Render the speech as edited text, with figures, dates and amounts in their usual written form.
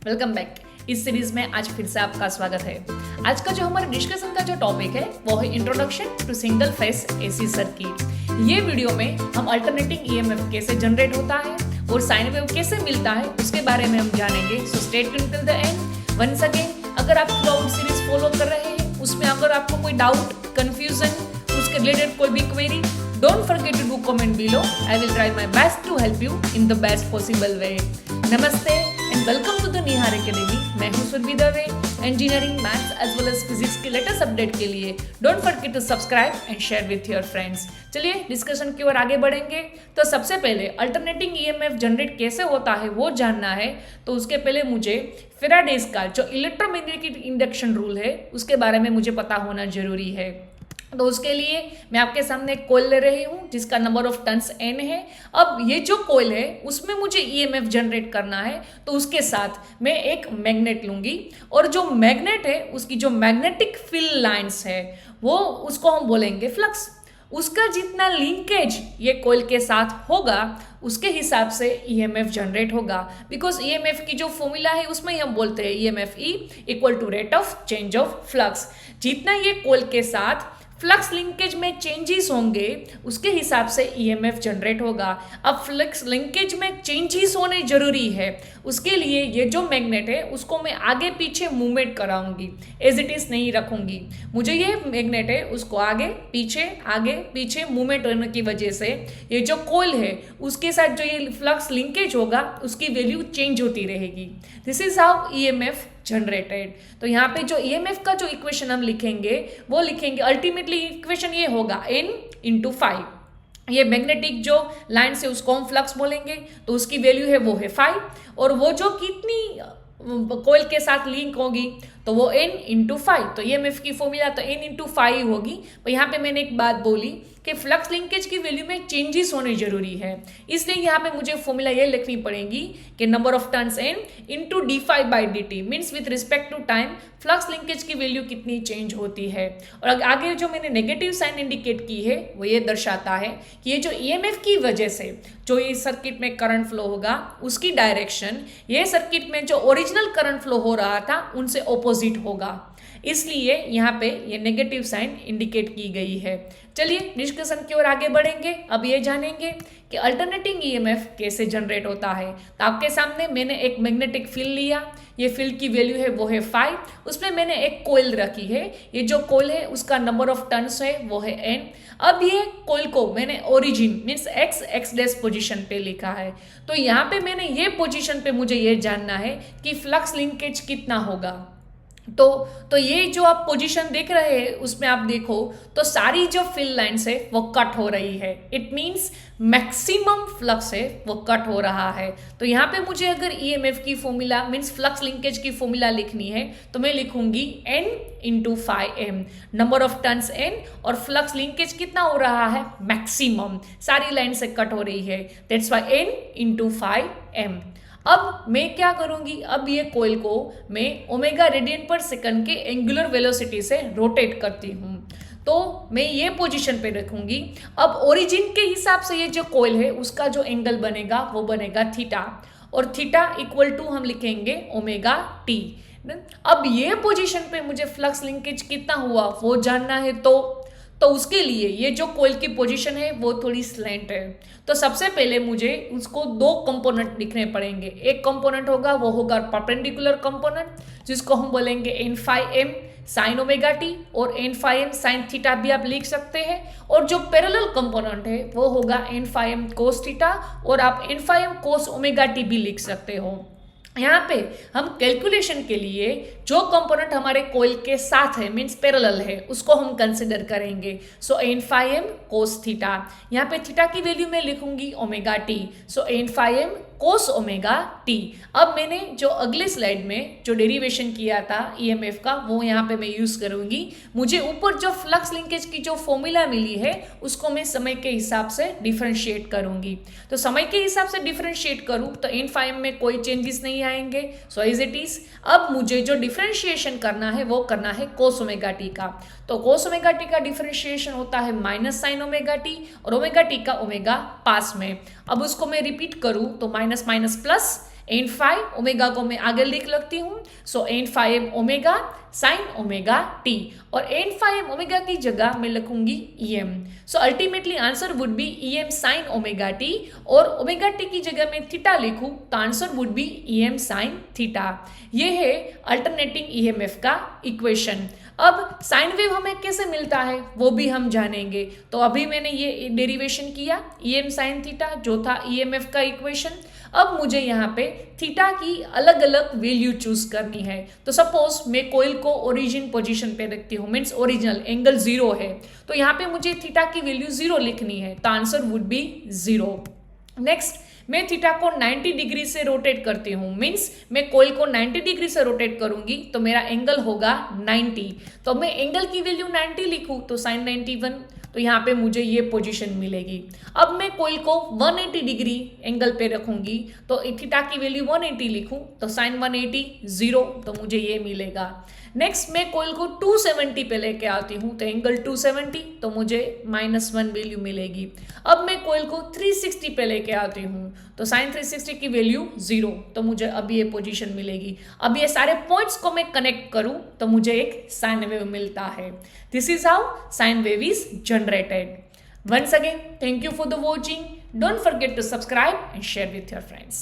Welcome back. इस series में आज फिर से आपका स्वागत है। आज का जो हमारे डिस्कशन का जो टॉपिक है वो है introduction to single phase AC circuit. ये वीडियो में हम अल्टरनेटिंग ईएमएफ कैसे जनरेट होता है और साइन वेव कैसे मिलता है उसके बारे में हम जानेंगे। So stay tuned till the end. Once again, अगर आप थ्रू सीरीज फॉलो कर रहे हैं, उसमें अगर आपको कोई डाउट, कंफ्यूजन, उसके रिलेटेड कोई भी query, don't forget to do comment below. I will try my best to help you in the best possible way. Namaste and welcome to the Nihar Academy. मैं हूँ Surbhi Dave. Engineering, maths as well as physics के latest update के लिए don't forget to subscribe and share with your friends. चलिए discussion की ओर आगे बढ़ेंगे। तो सबसे पहले अल्टरनेटिंग ईएमएफ जनरेट कैसे होता है वो जानना है, तो उसके पहले मुझे फेराडेज का जो इलेक्ट्रोमैग्नेटिक इंडक्शन रूल है उसके बारे में मुझे पता होना जरूरी है। तो उसके लिए मैं आपके सामने एक कॉइल ले रही हूँ जिसका नंबर ऑफ टर्न्स n है। अब ये जो कॉइल है उसमें मुझे ईएमएफ जनरेट करना है, तो उसके साथ मैं एक मैग्नेट लूंगी और जो मैग्नेट है उसकी जो मैग्नेटिक फील्ड लाइंस है वो उसको हम बोलेंगे फ्लक्स। उसका जितना लिंकेज ये कॉइल के साथ होगा उसके हिसाब से ईएमएफ जनरेट होगा। बिकॉज ईएमएफ की जो फॉर्मूला है उसमें ही हम बोलते हैं EMF E equal to rate of change of flux. जितना ये कॉइल के साथ फ्लक्स लिंकेज में चेंजेस होंगे उसके हिसाब से ईएमएफ जनरेट होगा। अब फ्लक्स लिंकेज में चेंजेस होने जरूरी है, उसके लिए ये जो मैग्नेट है उसको मैं आगे पीछे मूवमेंट कराऊंगी, एज इट इज नहीं रखूंगी। मुझे ये मैग्नेट है उसको आगे पीछे मूवमेंट होने की वजह से ये जो कॉइल है उसके साथ जो ये फ्लक्स लिंकेज होगा उसकी वैल्यू चेंज होती रहेगी। This is how EMF generated. तो यहाँ पे जो ईएमएफ का जो इक्वेशन हम लिखेंगे वो लिखेंगे, अल्टीमेटली इक्वेशन ये होगा n इंटू 5। ये मैग्नेटिक जो लाइन से उसको हम फ्लक्स बोलेंगे, तो उसकी वैल्यू है वो है 5, और वो जो कितनी कॉइल के साथ लिंक होगी तो वो n इंटू 5। तो ईएमएफ की फॉर्मूला तो n इंटू 5 होगी। तो यहाँ पे मैंने एक बात बोली कि फ्लक्स लिंकेज की वैल्यू में चेंजेस होने जरूरी है, इसलिए यहाँ पे मुझे फॉर्मूला ये लिखनी पड़ेगी कि number of turns n into d5/dt means with respect to time flux linkage की वैल्यू कितनी चेंज होती है। और आगे जो मैंने नेगेटिव साइन इंडिकेट की है वो ये दर्शाता है कि ये जो ईएमएफ की वजह से जो इस सर्किट में करंट फ्लो होगा उसकी डायरेक्शन ये सर्किट में जो ओरिजिनल करंट फ्लो हो रहा था उनसे ऑपोजिट होगा, इसलिए यहाँ पे ये नेगेटिव साइन इंडिकेट की गई है। चलिए डिस्कशन की ओर आगे बढ़ेंगे। अब ये जानेंगे कि अल्टरनेटिंग ईएमएफ कैसे जनरेट होता है। तो आपके सामने मैंने एक मैग्नेटिक फील्ड लिया, ये फील्ड की वैल्यू है वो है 5, उसमें मैंने एक कॉइल रखी है। ये जो कॉइल है उसका नंबर ऑफ टर्न्स है वो है n। अब ये कॉइल को मैंने origin means x dash position पे लिखा है, तो यहाँ पे मैंने ये पोजीशन पे मुझे ये जानना है कि फ्लक्स लिंकेज कितना होगा। तो ये जो आप पोजीशन देख रहे हैं उसमें आप देखो तो सारी जो फील्ड लाइंस है वो कट हो रही है, इट मींस मैक्सिमम फ्लक्स है वो कट हो रहा है। तो यहाँ पे मुझे अगर ईएमएफ की फॉर्मूला मीन्स फ्लक्स लिंकेज की फॉर्मूला लिखनी है तो मैं लिखूंगी n into 5m, number of turns n और फ्लक्स लिंकेज कितना हो रहा है मैक्सिमम, सारी लाइन से कट हो रही है, that's why n into 5m। अब मैं क्या करूंगी, अब ये कॉइल को मैं ओमेगा रेडियन पर सेकंड के एंगुलर वेलोसिटी से रोटेट करती हूँ, तो मैं ये पोजीशन पे रखूंगी। अब ओरिजिन के हिसाब से ये जो कॉइल है उसका जो एंगल बनेगा वो बनेगा थीटा, और थीटा इक्वल टू हम लिखेंगे ओमेगा टी। अब ये पोजीशन पे मुझे फ्लक्स लिंकेज कितना हुआ वो जानना है, तो उसके लिए ये जो कॉइल की पोजीशन है वो थोड़ी स्लैंट है। तो सबसे पहले मुझे उसको दो कंपोनेंट लिखने पड़ेंगे। एक कंपोनेंट होगा वो होगा परपेंडिकुलर कंपोनेंट जिसको हम बोलेंगे n5m साइन ओमेगा टी, और n5m साइन थीटा भी आप लिख सकते हैं। और जो पैरेलल कंपोनेंट है वो होगा n5m कोस थीटा, और आप n5m कोस ओमेगा टी भी लिख सकते हो। यहाँ पे हम कैलकुलेशन के लिए जो कंपोनेंट हमारे कॉइल के साथ है मीन्स पैरेलल है उसको हम कंसिडर करेंगे। सो n5m कोस थीटा, यहाँ पे थीटा की वैल्यू मैं लिखूंगी ओमेगा टी, सो n5m कोस ओमेगा टी। अब मैंने जो अगले स्लाइड में जो डेरिवेशन किया था ईएमएफ का वो यहाँ पे मैं यूज करूंगी। मुझे ऊपर जो फ्लक्स लिंकेज की जो फॉर्मूला मिली है उसको मैं समय के हिसाब से डिफरेंशिएट करूंगी। तो समय के हिसाब से डिफरेंशिएट करूँ तो n5m में कोई चेंजेस नहीं आएंगे, सो एज इट इज। अब मुझे जो डिफरेंशिएशन करना है वो करना है कोस ओमेगा टी का। तो कोस ओमेगा टी का डिफरेंशिएशन होता है माइनस साइन ओमेगा टी, और ओमेगा टी का ओमेगा पास में। अब उसको मैं रिपीट करूं तो minus minus plus N phi omega को मैं आगे लिख लगती हूँ. So N phi M omega sine omega T, और एन फाई एम ओमेगा की जगह मैं लिखूंगी E M. So ultimately answer would be E M sine omega T, और ओमेगा टी की जगह मैं थीटा लिखूं तो answer would be E M sine theta. ये है अल्टरनेटिंग ईएमएफ का इक्वेशन. अब साइन वेव हमें कैसे मिलता है वो भी हम जानेंगे. तो अभी मैंने ये डेरिवेशन किया ई एम साइन थीटा जो था ईएमएफ का इक्वेशन. अब मुझे यहाँ पे थीटा की अलग अलग वैल्यू चूज करनी है. तो सपोज मैं कोयल को ओरिजिन पोजीशन पे रखती हूँ, मीन्स ओरिजिनल एंगल 0 है, तो यहाँ पे मुझे थीटा की वैल्यू 0 लिखनी है. तो आंसर वुड बी 0. नेक्स्ट, मैं थीटा को 90 डिग्री से रोटेट करती हूँ, मीन्स मैं कोयल को 90 डिग्री से रोटेट करूंगी तो मेरा एंगल होगा 90. तो मैं एंगल की वैल्यू 90 लिखूं तो साइन 91, तो यहाँ पे मुझे ये पोजीशन मिलेगी. अब मैं कोयल को 180 डिग्री एंगल पे रखूंगी तो थीटा की वैल्यू 180 लिखूं तो साइन 180 0, तो मुझे ये मिलेगा. नेक्स्ट, मैं कोयल को 270 पे लेके आती हूँ तो एंगल 270, तो मुझे -1 वैल्यू मिलेगी. अब मैं कोयल को 360 पे लेके आती हूँ तो साइन 360 की वैल्यू 0, तो मुझे अब ये पोजीशन मिलेगी. अब ये सारे पॉइंट्स को मैं कनेक्ट करूँ तो मुझे एक साइन वेव मिलता है. This is how sine wave is generated. Once again, thank you for the watching. Don't forget to subscribe and share with your friends.